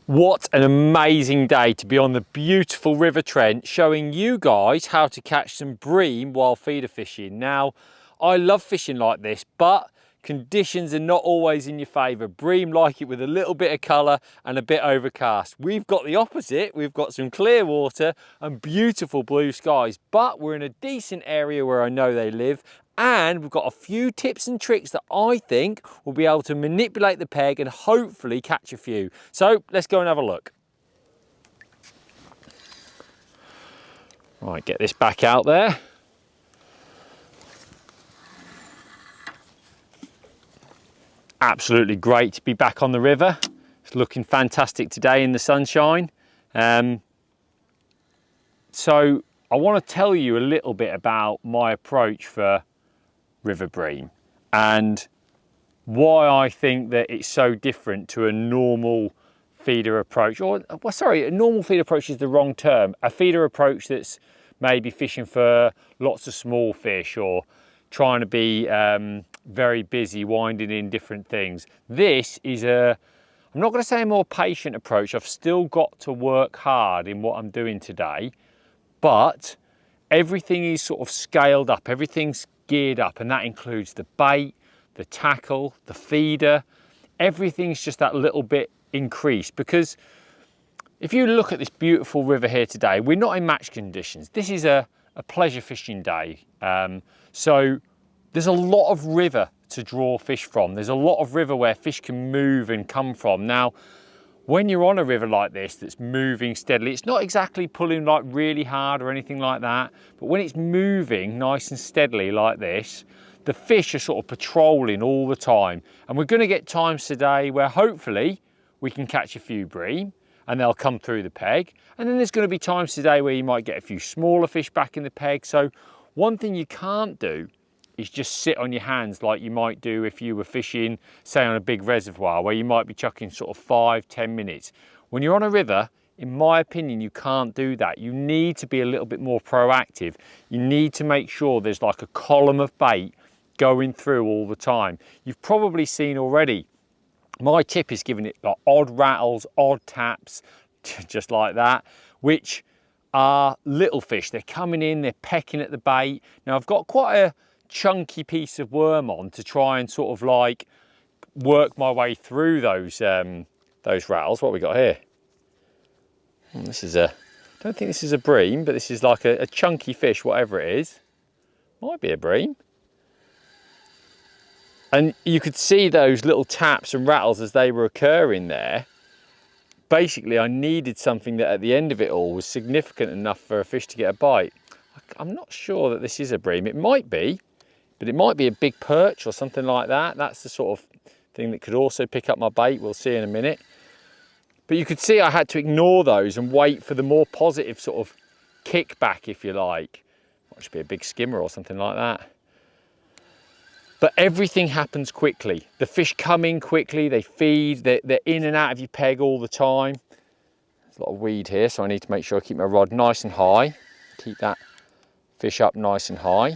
What an amazing day to be on the beautiful River Trent, showing you guys how to catch some bream while feeder fishing. Now, I love fishing like this, but conditions are not always in your favour. Bream like it with a little bit of colour and a bit overcast. We've got the opposite. We've got some clear water and beautiful blue skies, but we're in a decent area where I know they live, and we've got a few tips and tricks that I think will be able to manipulate the peg and hopefully catch a few. So let's go and have a look. Right, get this back out there. Absolutely great to be back on the river. It's looking fantastic today in the sunshine. So I want to tell you a little bit about my approach for river bream and why I think that it's so different to a normal feeder approach. Or, well, sorry, a normal feeder approach is the wrong term. A feeder approach that's maybe fishing for lots of small fish or trying to be very busy, winding in different things. This is I'm not going to say a more patient approach. I've still got to work hard in what I'm doing today, but everything is sort of scaled up, everything's geared up, and that includes the bait, the tackle, the feeder. Everything's just that little bit increased, because if you look at this beautiful river here today, we're not in match conditions. This is a pleasure fishing day. So there's a lot of river to draw fish from. There's a lot of river where fish can move and come from. Now, when you're on a river like this that's moving steadily, it's not exactly pulling like really hard or anything like that, but when it's moving nice and steadily like this, the fish are sort of patrolling all the time. And we're going to get times today where hopefully we can catch a few bream and they'll come through the peg. And then there's going to be times today where you might get a few smaller fish back in the peg. So one thing you can't do is just sit on your hands like you might do if you were fishing, say, on a big reservoir where you might be chucking sort of 5-10 minutes. When you're on a river, in my opinion, you can't do that. You need to be a little bit more proactive. You need to make sure there's like a column of bait going through all the time. You've probably seen already, my tip is giving it like odd rattles, odd taps, just like that, which are little fish. They're coming in, they're pecking at the bait. Now I've got quite a chunky piece of worm on to try and sort of like work my way through those rattles. What have we got here? This is I don't think this is a bream, but this is like a chunky fish, whatever it is. Might be a bream. And you could see those little taps and rattles as they were occurring there. Basically, I needed something that at the end of it all was significant enough for a fish to get a bite. I'm not sure that this is a bream. It might be, but it might be a big perch or something like that. That's the sort of thing that could also pick up my bait. We'll see in a minute. But you could see I had to ignore those and wait for the more positive sort of kickback, if you like. Might just be a big skimmer or something like that. But everything happens quickly. The fish come in quickly, they feed, they're in and out of your peg all the time. There's a lot of weed here, so I need to make sure I keep my rod nice and high. Keep that fish up nice and high.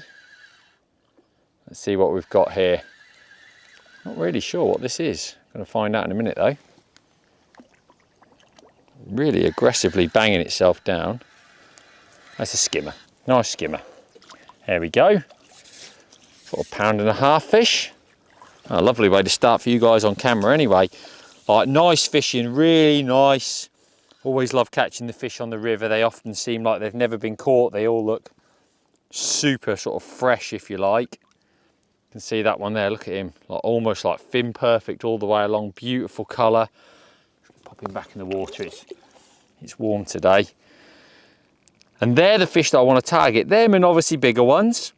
Let's see what we've got here. Not really sure what this is. Going to find out in a minute though. Really aggressively banging itself down. That's a skimmer, nice skimmer. There we go. Sort of £1.5 fish. A lovely way to start for you guys on camera anyway. Like, nice fishing, really nice. Always love catching the fish on the river. They often seem like they've never been caught. They all look super sort of fresh, if you like. You can see that one there, look at him. Like, almost like fin perfect all the way along, beautiful colour. Pop him back in the water, it's warm today. And they're the fish that I want to target. Them and obviously bigger ones,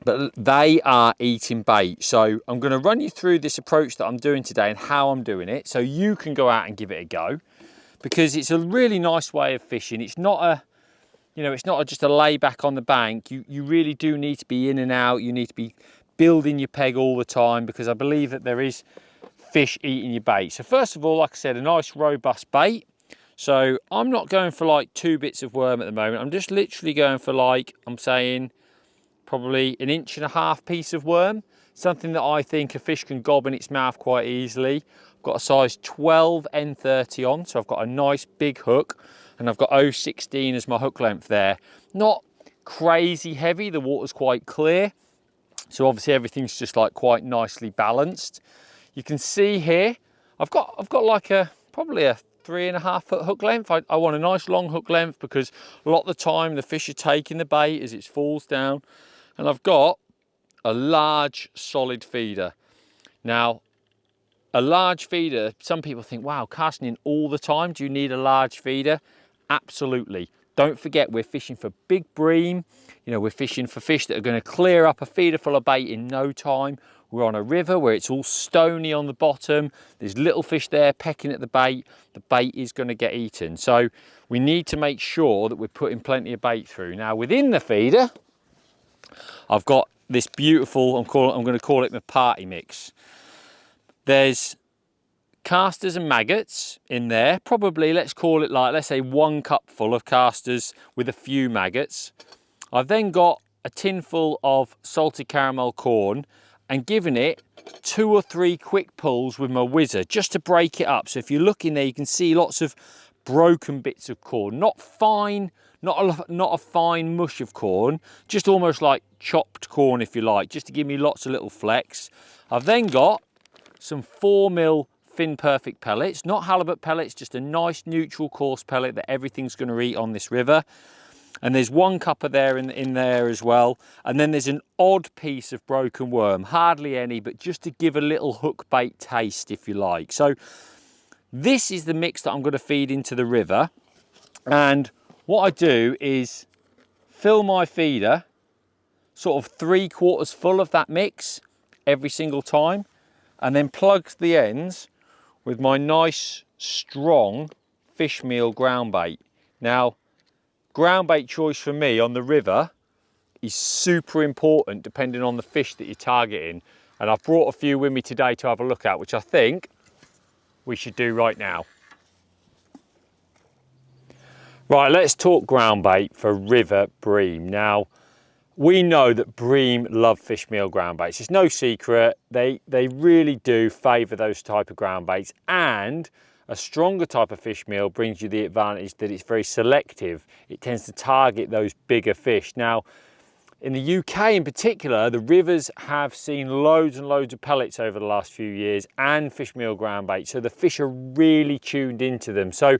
but they are eating bait. So I'm going to run you through this approach that I'm doing today and how I'm doing it, so you can go out and give it a go, because it's a really nice way of fishing. It's not a, you know, it's not just a lay back on the bank. You really do need to be in and out. You need to be building your peg all the time, because I believe that there is fish eating your bait. So first of all, like I said, a nice robust bait. So I'm not going for like 2 bits of worm at the moment. I'm just literally going for, like, I'm saying probably 1.5 inch piece of worm, something that I think a fish can gob in its mouth quite easily. got a size 12 N30 on, so I've got a nice big hook, and I've got 0.16 as my hook length there. Not crazy heavy, the water's quite clear, so obviously everything's just like quite nicely balanced. You can see here, I've got like probably a 3.5 foot hook length. I want a nice long hook length because a lot of the time the fish are taking the bait as it falls down. And I've got a large solid feeder. Now, a large feeder, some people think, wow, casting in all the time, do you need a large feeder? Absolutely. Don't forget, we're fishing for big bream. You know, we're fishing for fish that are going to clear up a feeder full of bait in no time. We're on a river where it's all stony on the bottom. There's little fish there pecking at the bait. The bait is going to get eaten. So we need to make sure that we're putting plenty of bait through. Now, within the feeder, I've got this beautiful, I'm going to call it my party mix. There's casters and maggots in there. Probably, let's call it like, let's say 1 cupful of casters with a few maggots. I've then got a tin full of salted caramel corn and given it 2 or 3 quick pulls with my whizzer just to break it up. So if you look in there, you can see lots of broken bits of corn, not fine, not a fine mush of corn, just almost like chopped corn if you like, just to give me lots of little flecks. I've then got some 4mm Fin Perfect pellets, not halibut pellets, just a nice neutral coarse pellet that everything's going to eat on this river. And there's 1 cuppa there in there as well. And then there's an odd piece of broken worm, hardly any, but just to give a little hook bait taste, if you like. So this is the mix that I'm going to feed into the river. And what I do is fill my feeder sort of 3/4 full of that mix every single time, and then plug the ends with my nice strong fish meal ground bait. Now, ground bait choice for me on the river is super important depending on the fish that you're targeting. And I've brought a few with me today to have a look at, which I think we should do right now. Right, let's talk ground bait for river bream. Now, we know that bream love fish meal ground baits. It's no secret, they really do favour those type of ground baits, and a stronger type of fish meal brings you the advantage that it's very selective. It tends to target those bigger fish. Now, in the UK in particular, the rivers have seen loads and loads of pellets over the last few years and fish meal ground bait, so the fish are really tuned into them. So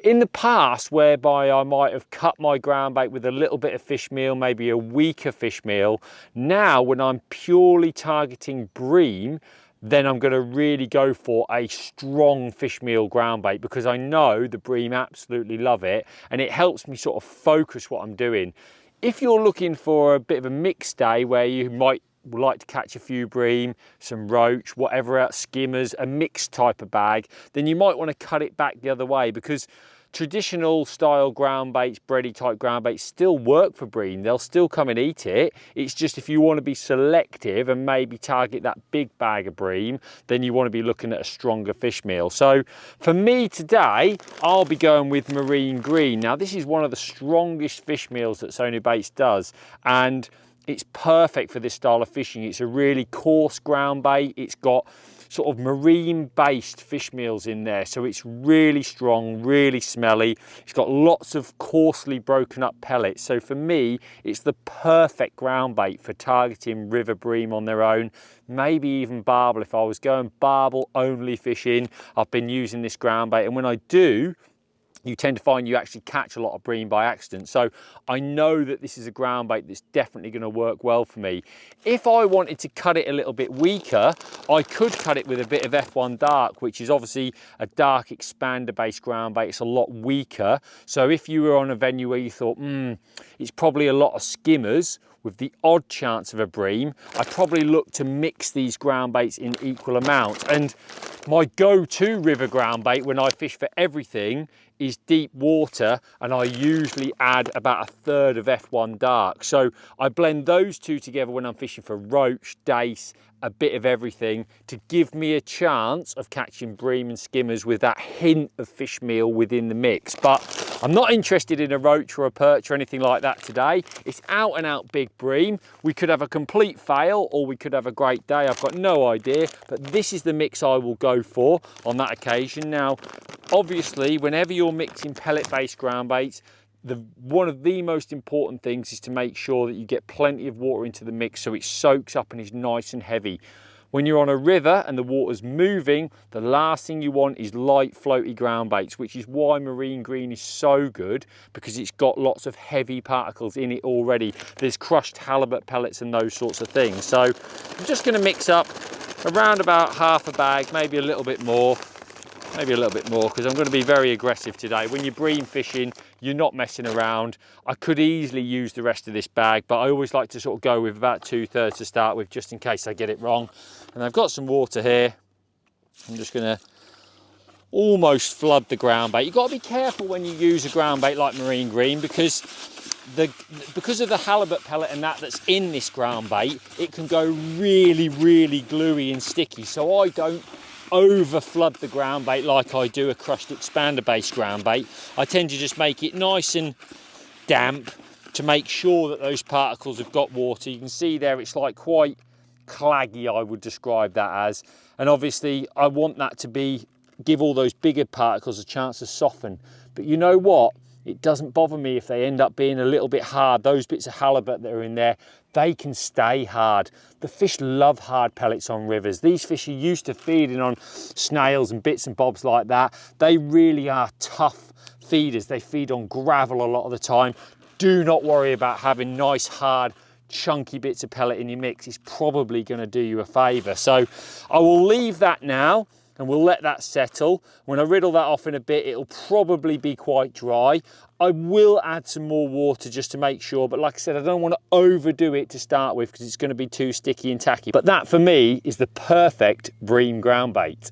in the past, whereby I might have cut my ground bait with a little bit of fish meal, maybe a weaker fish meal, now when I'm purely targeting bream, then I'm going to really go for a strong fish meal ground bait because I know the bream absolutely love it, and it helps me sort of focus what I'm doing. If you're looking for a bit of a mixed day where you might like to catch a few bream, some roach, whatever else, skimmers, a mixed type of bag, then you might want to cut it back the other way, because traditional style ground baits, bready type ground baits still work for bream. They'll still come and eat it. It's just if you want to be selective and maybe target that big bag of bream, then you want to be looking at a stronger fish meal. So for me today, I'll be going with marine green. Now this is one of the strongest fish meals that Sonubaits does, and it's perfect for this style of fishing. It's a really coarse ground bait. It's got sort of marine based fish meals in there, so it's really strong, really smelly. It's got lots of coarsely broken up pellets, so for me it's the perfect ground bait for targeting river bream on their own, maybe even barbel. If I was going barbel only fishing, I've been using this ground bait, and when I do, you tend to find you actually catch a lot of bream by accident. So I know that this is a ground bait that's definitely going to work well for me. If I wanted to cut it a little bit weaker, I could cut it with a bit of F1 Dark, which is obviously a dark expander based ground bait. It's a lot weaker. So if you were on a venue where you thought, it's probably a lot of skimmers with the odd chance of a bream, I'd probably look to mix these ground baits in equal amounts. And my go-to river ground bait when I fish for everything is deep water, and I usually add about 1/3 of F1 Dark. So I blend those two together when I'm fishing for roach, dace, a bit of everything, to give me a chance of catching bream and skimmers with that hint of fish meal within the mix. But I'm not interested in a roach or a perch or anything like that today. It's out and out big bream. We could have a complete fail or we could have a great day. I've got no idea, but this is the mix I will go for on that occasion. Now, obviously, whenever you're mixing pellet-based ground baits, one of the most important things is to make sure that you get plenty of water into the mix so it soaks up and is nice and heavy. When you're on a river and the water's moving, the last thing you want is light floaty ground baits, which is why marine green is so good, because it's got lots of heavy particles in it already. There's crushed halibut pellets and those sorts of things. So I'm just going to mix up around about half a bag, maybe a little bit more, because I'm going to be very aggressive today. When you're bream fishing, you're not messing around. I could easily use the rest of this bag, but I always like to sort of go with about 2/3 to start with, just in case I get it wrong. And I've got some water here. I'm just going to almost flood the ground bait. You've got to be careful when you use a ground bait like marine green, because of the halibut pellet and that's in this ground bait, it can go really, really gluey and sticky. So I don't over flood the ground bait like I do a crushed expander based ground bait. I tend to just make it nice and damp to make sure that those particles have got water. You can see there it's like quite claggy, I would describe that as, and obviously I want that to give all those bigger particles a chance to soften. But you know what, it doesn't bother me if they end up being a little bit hard. Those bits of halibut that are in there, they can stay hard. The fish love hard pellets on rivers. These fish are used to feeding on snails and bits and bobs like that. They really are tough feeders. They feed on gravel a lot of the time. Do not worry about having nice, hard, chunky bits of pellet in your mix. It's probably going to do you a favour. So I will leave that now and we'll let that settle. When I riddle that off in a bit, it'll probably be quite dry. I will add some more water just to make sure, but like I said, I don't want to overdo it to start with because it's going to be too sticky and tacky. But that for me is the perfect bream ground bait.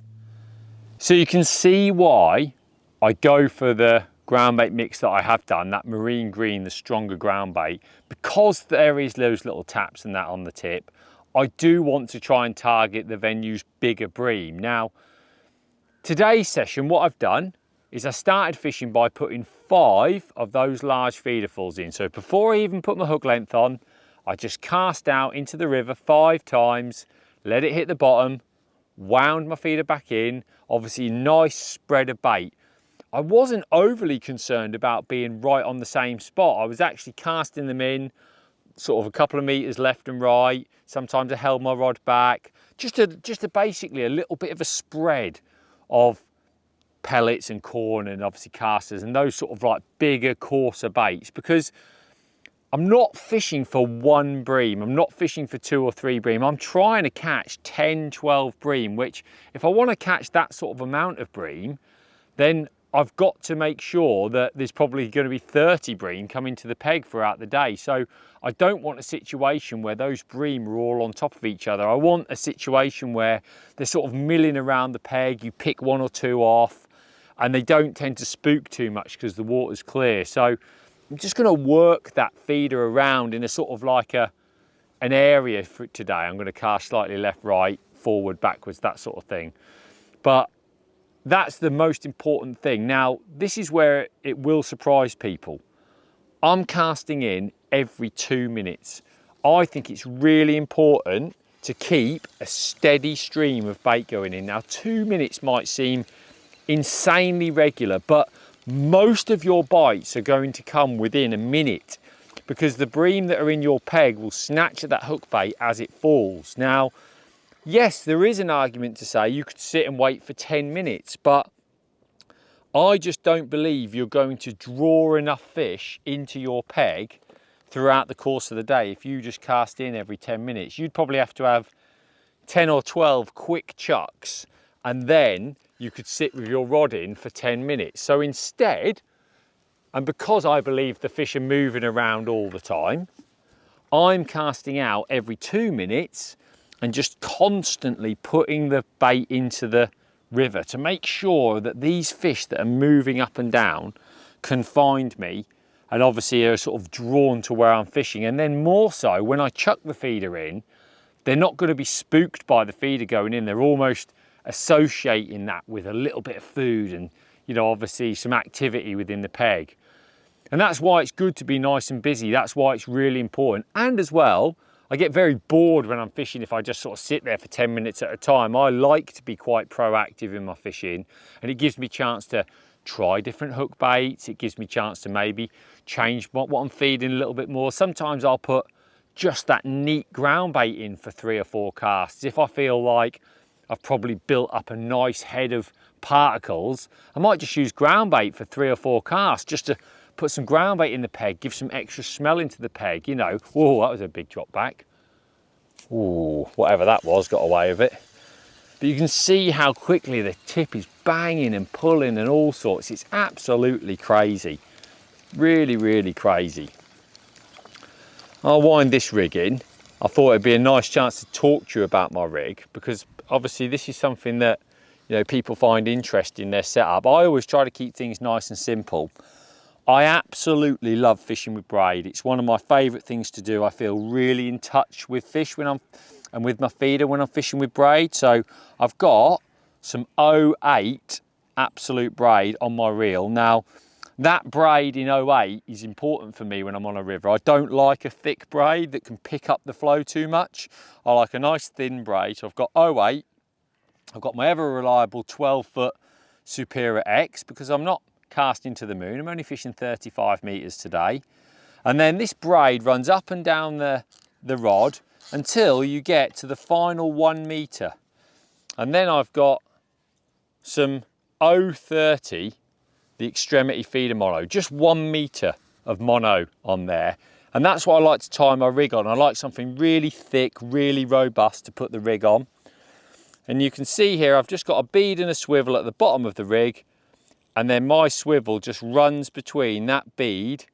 So you can see why I go for the ground bait mix that I have done, that marine green, the stronger ground bait, because there is those little taps and that on the tip. I do want to try and target the venue's bigger bream. Now, today's session, what I've done is I started fishing by putting 5 of those large feeder fulls in. So before I even put my hook length on, I just cast out into the river 5 times, let it hit the bottom, wound my feeder back in, obviously nice spread of bait. I wasn't overly concerned about being right on the same spot. I was actually casting them in sort of a couple of meters left and right. Sometimes I held my rod back, just a basically a little bit of a spread of pellets and corn and obviously casters and those sort of like bigger, coarser baits, because I'm not fishing for one bream. I'm not fishing for 2 or 3 bream. I'm trying to catch 10, 12 bream, which if I want to catch that sort of amount of bream, then I've got to make sure that there's probably going to be 30 bream coming to the peg throughout the day. So I don't want a situation where those bream are all on top of each other. I want a situation where they're sort of milling around the peg, you pick 1 or 2 off, and they don't tend to spook too much because the water's clear. So I'm just going to work that feeder around in a sort of like an area for today. I'm going to cast slightly left, right, forward, backwards, that sort of thing. But that's the most important thing. Now, this is where it will surprise people. I'm casting in every 2 minutes. I think it's really important to keep a steady stream of bait going in. Now, 2 minutes might seem insanely regular, but most of your bites are going to come within a minute because the bream that are in your peg will snatch at that hook bait as it falls. Now, yes, there is an argument to say you could sit and wait for 10 minutes, but I just don't believe you're going to draw enough fish into your peg throughout the course of the day if you just cast in every 10 minutes. You'd probably have to have 10 or 12 quick chucks and then you could sit with your rod in for 10 minutes. So instead, and because I believe the fish are moving around all the time, I'm casting out every 2 minutes and just constantly putting the bait into the river to make sure that these fish that are moving up and down can find me and obviously are sort of drawn to where I'm fishing. And then more so, when I chuck the feeder in, they're not going to be spooked by the feeder going in. They're almost associating that with a little bit of food and, you know, obviously some activity within the peg. And that's why it's good to be nice and busy. That's why it's really important. And as well, I get very bored when I'm fishing if I just sort of sit there for 10 minutes at a time. I like to be quite proactive in my fishing, and it gives me a chance to try different hook baits. It gives me a chance to maybe change what I'm feeding a little bit more. Sometimes I'll put just that neat ground bait in for 3 or 4 casts. If I feel like I've probably built up a nice head of particles, I might just use ground bait for 3 or 4 casts just to put some ground bait in the peg, give some extra smell into the peg, you know. Oh, that was a big drop back. Oh, whatever that was, got away with it. But you can see how quickly the tip is banging and pulling and all sorts. It's absolutely crazy. Really, really crazy. I'll wind this rig in. I thought it'd be a nice chance to talk to you about my rig, because obviously this is something that, you know, people find interesting in their setup. I always try to keep things nice and simple. I absolutely love fishing with braid. It's one of my favourite things to do. I feel really in touch with fish and with my feeder when I'm fishing with braid. So I've got some 08 absolute braid on my reel. Now, that braid in 08 is important for me when I'm on a river. I don't like a thick braid that can pick up the flow too much. I like a nice thin braid. So I've got 08. I've got my ever reliable 12-foot Superior X, because I'm not casting to the moon. I'm only fishing 35 metres today. And then this braid runs up and down the rod until you get to the final 1 metre. And then I've got some 030, the extremity feeder mono, just 1 metre of mono on there. And that's what I like to tie my rig on. I like something really thick, really robust to put the rig on. And you can see here, I've just got a bead and a swivel at the bottom of the rig, and then my swivel just runs between that bead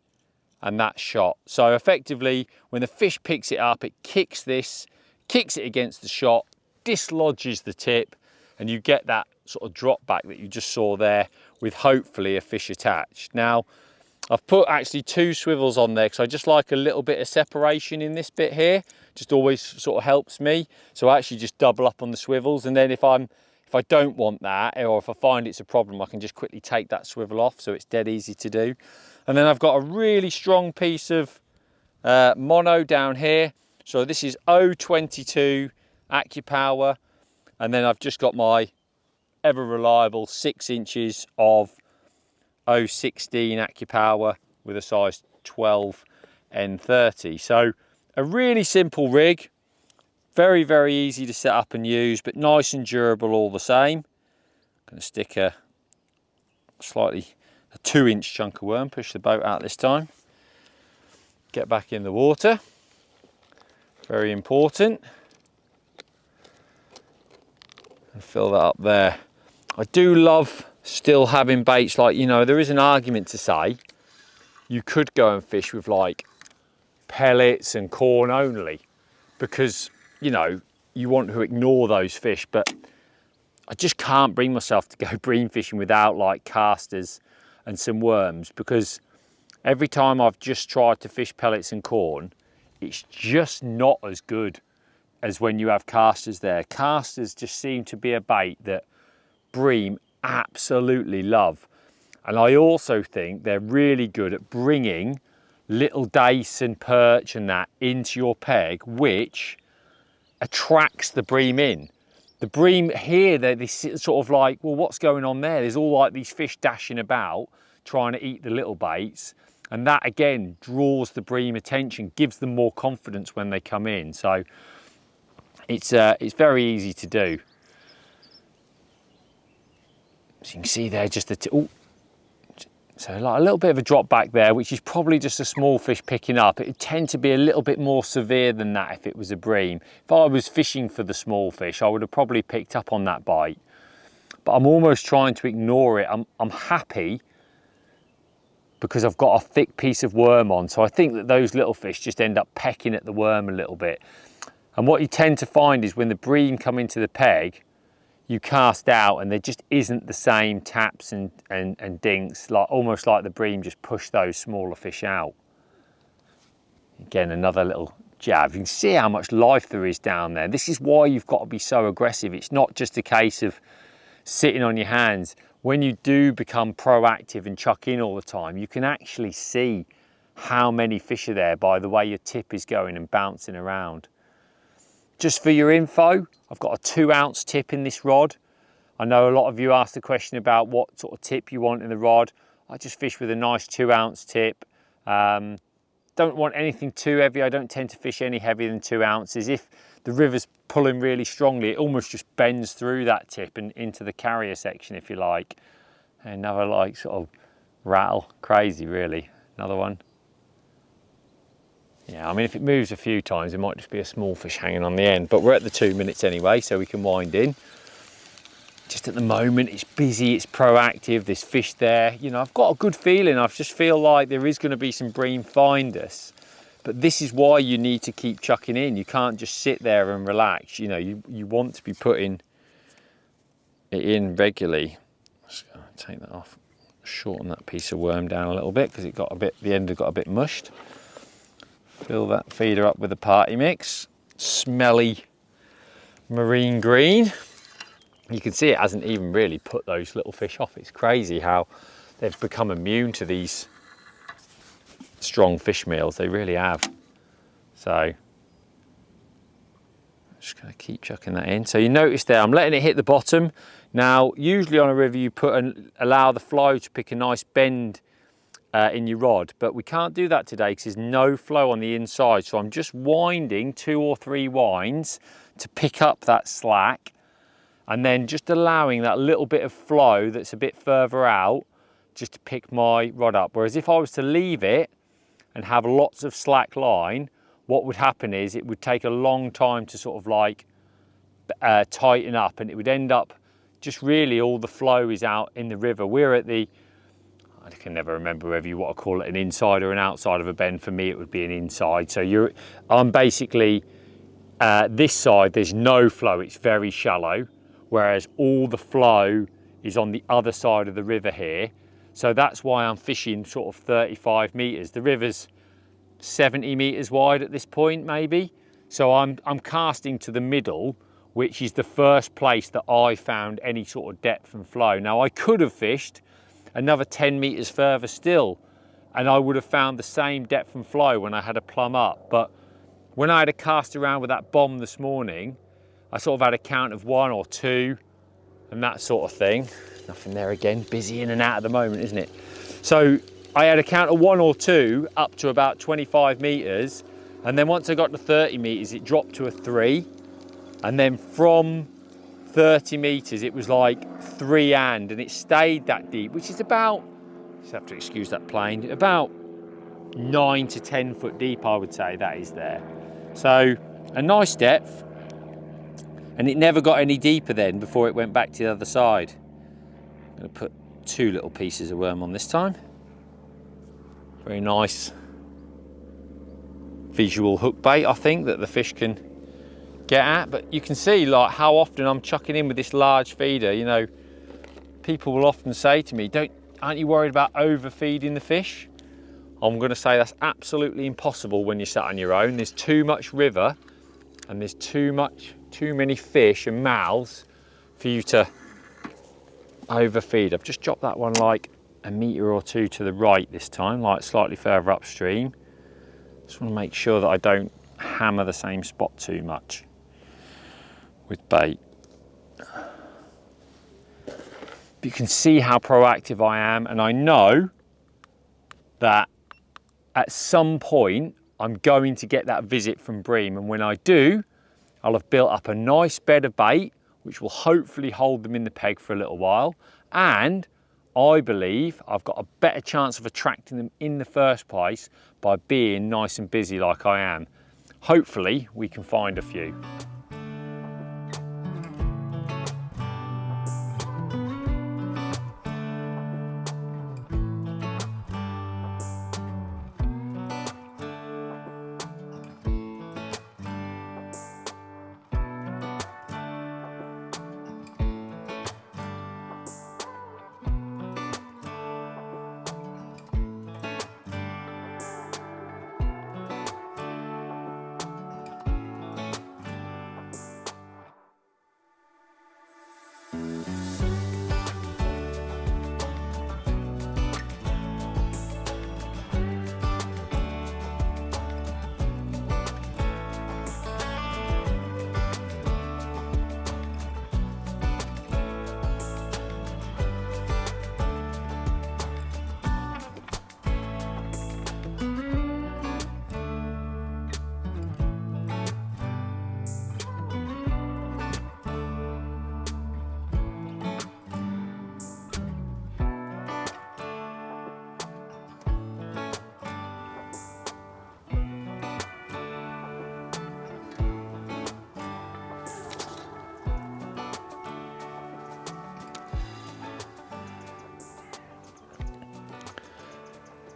and that shot. So effectively, when the fish picks it up, it kicks it against the shot, dislodges the tip, and you get that sort of drop back that you just saw there with hopefully a fish attached. Now, I've put actually 2 swivels on there because I just like a little bit of separation in this bit here. Just always sort of helps me. So I actually just double up on the swivels, and then if I don't want that, or if I find it's a problem, I can just quickly take that swivel off, so it's dead easy to do. And then I've got a really strong piece of mono down here. So this is 022 AccuPower, and then I've just got my ever reliable 6 inches of 016 AccuPower with a size 12 N30. So a really simple rig. Very, very easy to set up and use, but nice and durable all the same. I'm going to stick a 2-inch chunk of worm, push the boat out this time. Get back in the water. Very important. And fill that up there. I do love still having baits like, you know, there is an argument to say you could go and fish with like pellets and corn only, because you know, you want to ignore those fish, but I just can't bring myself to go bream fishing without like casters and some worms, because every time I've just tried to fish pellets and corn, it's just not as good as when you have casters there. Casters just seem to be a bait that bream absolutely love. And I also think they're really good at bringing little dace and perch and that into your peg, which attracts the bream in. The bream here, they sort of like, well, what's going on there? There's all like these fish dashing about trying to eat the little baits, and that again draws the bream attention, gives them more confidence when they come in. So it's very easy to do. So you can see there just so like a little bit of a drop back there, which is probably just a small fish picking up. It would tend to be a little bit more severe than that if it was a bream. If I was fishing for the small fish, I would have probably picked up on that bite. But I'm almost trying to ignore it. I'm happy because I've got a thick piece of worm on. So I think that those little fish just end up pecking at the worm a little bit. And what you tend to find is when the bream come into the peg, you cast out and there just isn't the same taps and dinks, like almost like the bream just push those smaller fish out. Again, another little jab. You can see how much life there is down there. This is why you've got to be so aggressive. It's not just a case of sitting on your hands. when you do become proactive and chuck in all the time, you can actually see how many fish are there by the way your tip is going and bouncing around. Just for your info, I've got a 2-ounce tip in this rod. I know a lot of you asked the question about what sort of tip you want in the rod. I just fish with a nice 2-ounce tip. Don't want anything too heavy. I don't tend to fish any heavier than 2 ounces. If the river's pulling really strongly, it almost just bends through that tip and into the carrier section, if you like. Another like sort of rattle, crazy really. Another one. Yeah, I mean, if it moves a few times, it might just be a small fish hanging on the end, but we're at the 2 minutes anyway, so we can wind in. Just at the moment, it's busy, it's proactive, there's fish there. You know, I've got a good feeling. I just feel like there is going to be some bream find us. But this is why you need to keep chucking in. You can't just sit there and relax. You know, you want to be putting it in regularly. Just gonna take that off, shorten that piece of worm down a little bit because it got a bit, the end got a bit mushed. Fill that feeder up with the party mix. Smelly marine green. You can see it hasn't even really put those little fish off. It's crazy how they've become immune to these strong fish meals. They really have. So I'm just going to keep chucking that in. So you notice there, I'm letting it hit the bottom. Now, usually on a river, you allow the flow to pick a nice bend in your rod, but we can't do that today because there's no flow on the inside. So I'm just winding 2 or 3 winds to pick up that slack, and then just allowing that little bit of flow that's a bit further out just to pick my rod up. Whereas if I was to leave it and have lots of slack line, what would happen is it would take a long time to sort of like tighten up, and it would end up just really all the flow is out in the river. We're at the, I can never remember whether you want to call it an inside or an outside of a bend. For me, it would be an inside. So I'm basically, this side, there's no flow, it's very shallow, whereas all the flow is on the other side of the river here. So that's why I'm fishing sort of 35 meters. The river's 70 meters wide at this point, maybe. So I'm casting to the middle, which is the first place that I found any sort of depth and flow. Now, I could have fished another 10 meters further still, and I would have found the same depth and flow when I had a plumb up. But when I had a cast around with that bomb this morning, I sort of had a count of 1 or 2 and that sort of thing. Nothing there again, busy in and out at the moment, isn't it? So I had a count of 1 or 2 up to about 25 meters. And then once I got to 30 meters, it dropped to a 3. And then from 30 meters, it was like 3 and it stayed that deep, which is about, just have to excuse that plane, about 9 to 10 foot deep, I would say that is there. So a nice depth. And it never got any deeper then before it went back to the other side. I'm going to put 2 little pieces of worm on this time. Very nice visual hook bait, I think, that the fish can get at. But you can see like how often I'm chucking in with this large feeder. You know, people will often say to me, aren't you worried about overfeeding the fish? I'm going to say that's absolutely impossible when you're sat on your own. There's too much river and there's too many fish and mouths for you to overfeed. I've just dropped that one like a meter or 2 to the right this time, like slightly further upstream. Just want to make sure that I don't hammer the same spot too much with bait. But you can see how proactive I am, and I know that at some point I'm going to get that visit from Bream, and when I do, I'll have built up a nice bed of bait, which will hopefully hold them in the peg for a little while. And I believe I've got a better chance of attracting them in the first place by being nice and busy like I am. Hopefully we can find a few.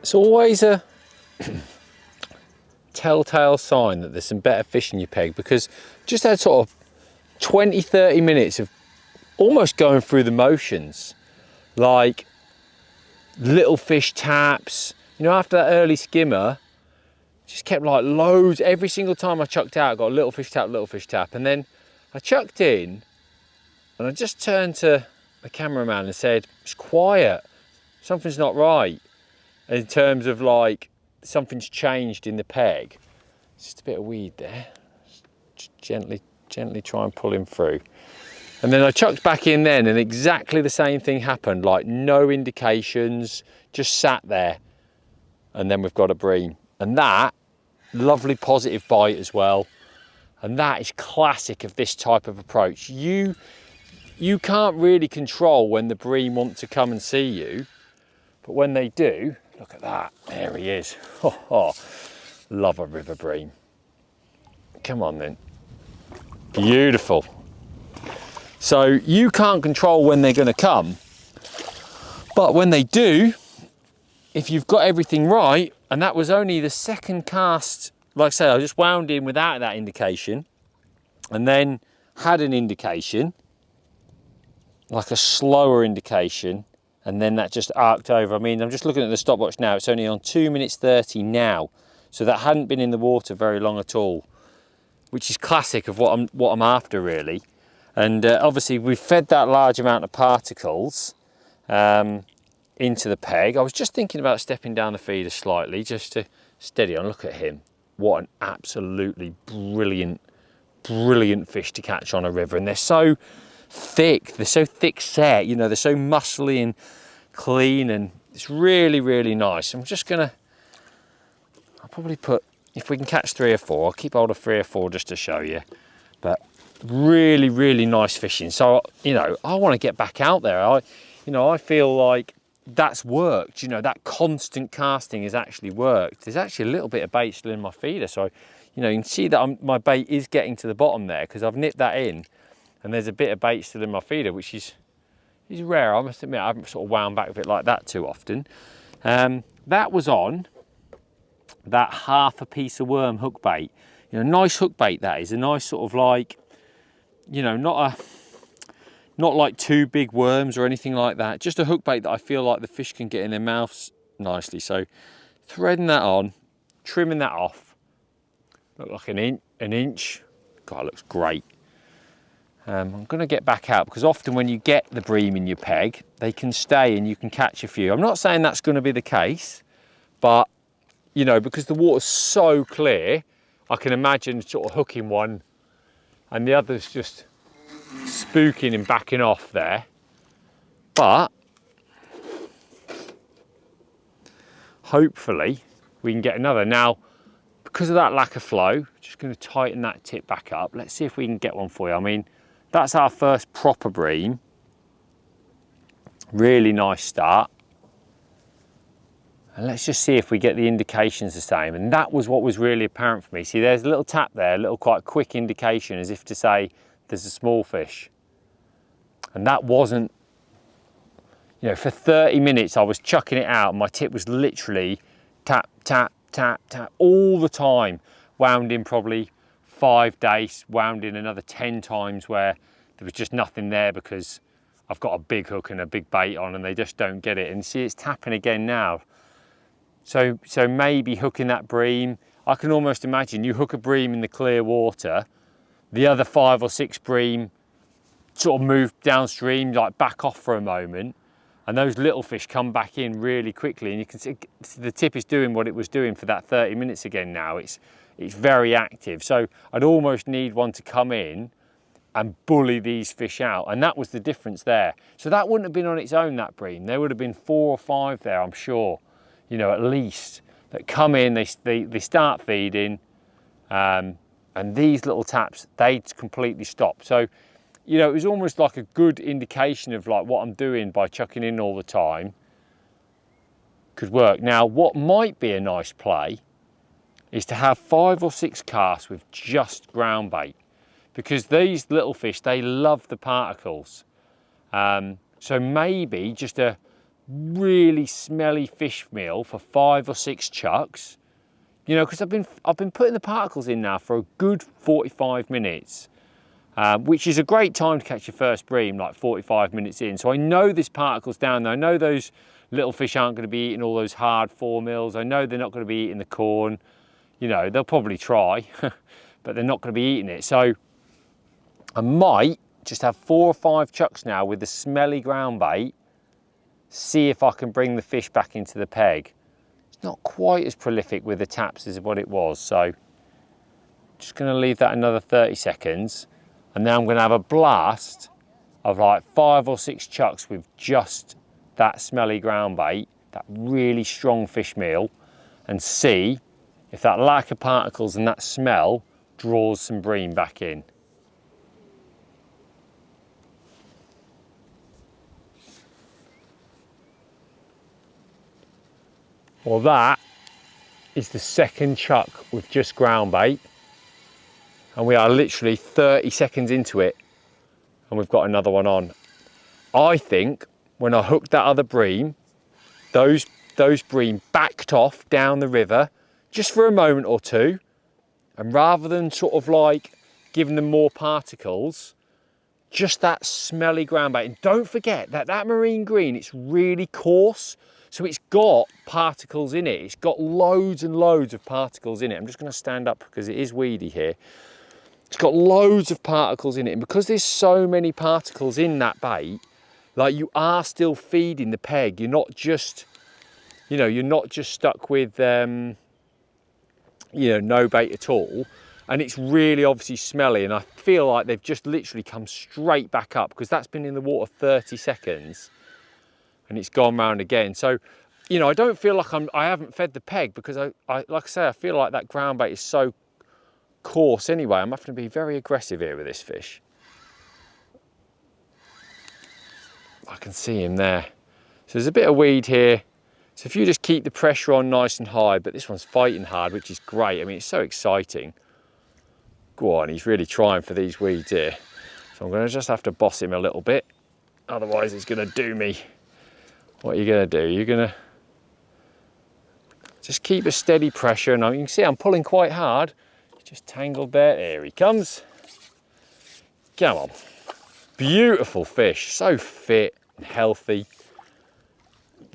it's always a telltale sign that there's some better fish in your peg, because just had sort of 20-30 minutes of almost going through the motions, like little fish taps. You know, after that early skimmer, just kept like loads. Every single time I chucked out, I got a little fish tap, and then I chucked in and I just turned to the cameraman and said, it's quiet, something's not right, in terms of like something's changed in the peg. It's just a bit of weed there. Just gently try and pull him through. And then I chucked back in then, and exactly the same thing happened, like no indications, just sat there. And then we've got a bream. And that, lovely positive bite as well. And that is classic of this type of approach. You can't really control when the bream want to come and see you, but when they do, look at that, there he is. Oh, love a river bream. Come on then. Beautiful. So you can't control when they're going to come, but when they do, if you've got everything right, and that was only the second cast, like I say, I just wound in without that indication, and then had an indication, like a slower indication, and then that just arced over. I mean, I'm just looking at the stopwatch now, it's only on 2 minutes 30 now, so that hadn't been in the water very long at all, which is classic of what I'm after really. And obviously we've fed that large amount of particles into the peg. I was just thinking about stepping down the feeder slightly just to steady on. Look at him. What an absolutely brilliant fish to catch on a river. And they're so thick set, you know, they're so muscly and clean, and it's really, really nice. I'm just gonna, I'll probably put, if we can catch 3 or 4, I'll keep hold of 3 or 4 just to show you. But really, really nice fishing. So, you know, I want to get back out there. I feel like that's worked. You know, that constant casting has actually worked. There's actually a little bit of bait still in my feeder. So, you know, you can see that my bait is getting to the bottom there, because I've nipped that in, and there's a bit of bait still in my feeder, which is rare. I must admit, I haven't sort of wound back with it like that too often. That was on that half a piece of worm hook bait. You know, nice hook bait that is. A nice sort of like, you know, not like 2 big worms or anything like that. Just a hook bait that I feel like the fish can get in their mouths nicely. So threading that on, trimming that off. Look like an inch. God, it looks great. I'm going to get back out, because often when you get the bream in your peg, they can stay and you can catch a few. I'm not saying that's going to be the case, but, you know, because the water's so clear, I can imagine sort of hooking one and the other's just spooking and backing off there. But hopefully we can get another. Now, because of that lack of flow, just going to tighten that tip back up. Let's see if we can get one for you. I mean, that's our first proper bream. Really nice start. And let's just see if we get the indications the same. And that was what was really apparent for me. See, there's a little tap there, a little quite quick indication, as if to say there's a small fish. And that wasn't, you know, for 30 minutes I was chucking it out and my tip was literally tap, tap, tap, tap all the time. Wound in probably 5 days, wound in another 10 times where there was just nothing there because I've got a big hook and a big bait on and they just don't get it. And see, it's tapping again now. So maybe hooking that bream, I can almost imagine you hook a bream in the clear water, the other 5 or 6 bream sort of move downstream, like back off for a moment, and those little fish come back in really quickly, and you can see the tip is doing what it was doing for that 30 minutes again now. It's very active. So I'd almost need one to come in and bully these fish out, and that was the difference there. So that wouldn't have been on its own, that bream. There would have been 4 or 5 there, I'm sure, you know, at least, that come in, they start feeding, and these little taps, they completely stop. So, you know, it was almost like a good indication of like what I'm doing by chucking in all the time could work. Now, what might be a nice play is to have 5 or 6 casts with just ground bait, because these little fish, they love the particles. So maybe just a really smelly fish meal for 5 or 6 chucks. You know, because I've been putting the particles in now for a good 45 minutes, which is a great time to catch your first bream, like 45 minutes in. So I know there's particles down there. I know those little fish aren't going to be eating all those hard 4 mils. I know they're not going to be eating the corn. You know, they'll probably try, but they're not going to be eating it. So I might just have 4 or 5 chucks now with the smelly ground bait, see if I can bring the fish back into the peg. It's not quite as prolific with the taps as what it was, so just going to leave that another 30 seconds, and then I'm going to have a blast of like 5 or 6 chucks with just that smelly ground bait, that really strong fish meal, and see if that lack of particles and that smell draws some bream back in. Well, that is the second chuck with just ground bait, and we are literally 30 seconds into it and we've got another one on. I think when I hooked that other bream, those bream backed off down the river just for a moment or two, and rather than sort of like giving them more particles, just that smelly ground bait. And don't forget that that marine green, it's really coarse. So it's got particles in it. It's got loads and loads of particles in it. I'm just going to stand up because it is weedy here. It's got loads of particles in it. And because there's so many particles in that bait, like, you are still feeding the peg. You're not just, you know, you're not just stuck with, you know, no bait at all. And it's really obviously smelly. And I feel like they've just literally come straight back up because that's been in the water 30 seconds. And it's gone round again. So, you know, I don't feel like I haven't fed the peg because I like I say, I feel like that ground bait is so coarse anyway. I'm having to be very aggressive here with this fish. I can see him there. So there's a bit of weed here. So if you just keep the pressure on nice and high, but this one's fighting hard, which is great. I mean, it's so exciting. Go on, he's really trying for these weeds here. So I'm gonna just have to boss him a little bit. Otherwise he's gonna do me. What are you going to do? You're going to just keep a steady pressure. And you can see I'm pulling quite hard. He's just tangled there. Here he comes. Come on. Beautiful fish. So fit and healthy.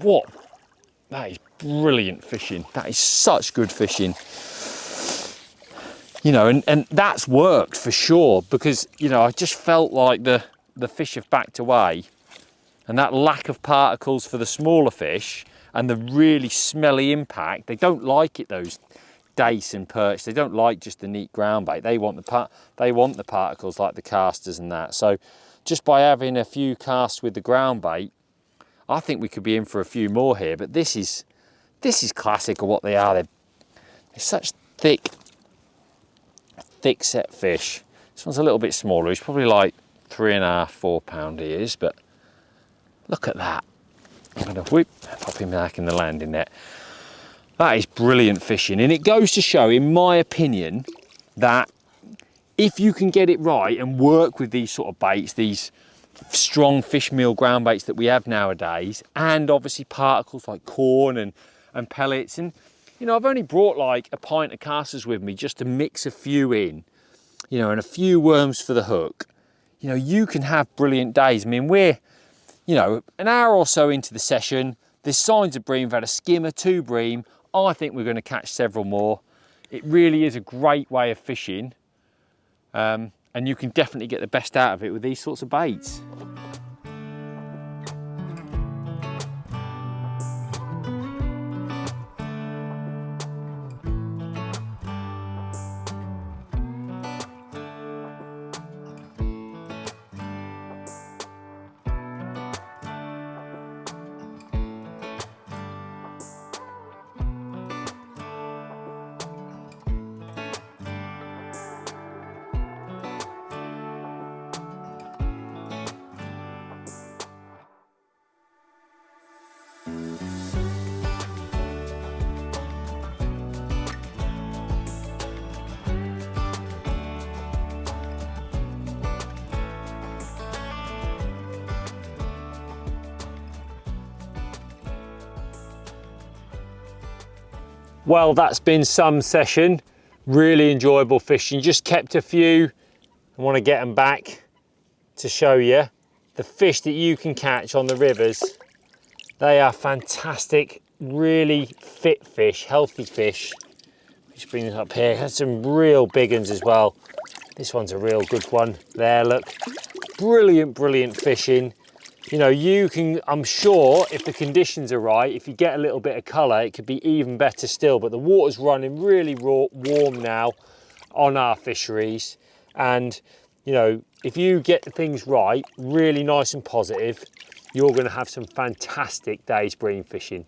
What? That is brilliant fishing. That is such good fishing. You know, and that's worked for sure because, you know, I just felt like the fish have backed away. And that lack of particles for the smaller fish and the really smelly impact, they don't like it, those dace and perch. They don't like just the neat ground bait. They want the particles like the casters and that. So just by having a few casts with the ground bait, I think we could be in for a few more here. But this is classic of what they are. They're such thick set fish. This one's a little bit smaller. He's probably like 3.5, 4 pound he is, but look at that. I'm going to pop him back in the landing net. That is brilliant fishing. And it goes to show, in my opinion, that if you can get it right and work with these sort of baits, these strong fish meal ground baits that we have nowadays, and obviously particles like corn and pellets. And, you know, I've only brought like a pint of casters with me just to mix a few in, you know, and a few worms for the hook. You know, you can have brilliant days. I mean, we're, you know, an hour or so into the session, there's signs of bream. We've had a skimmer, 2 bream. I think we're going to catch several more. It really is a great way of fishing. And you can definitely get the best out of it with these sorts of baits. Well, that's been some session. Really enjoyable fishing. Just kept a few. I want to get them back to show you the fish that you can catch on the rivers. They are fantastic, really fit fish, healthy fish. Just bring it up here. Had some real big ones as well. This one's a real good one. There, look. Brilliant, brilliant fishing. You know, you can, I'm sure if the conditions are right, if you get a little bit of colour, it could be even better still. But the water's running really warm now on our fisheries. And, you know, if you get things right, really nice and positive, you're going to have some fantastic days bream fishing.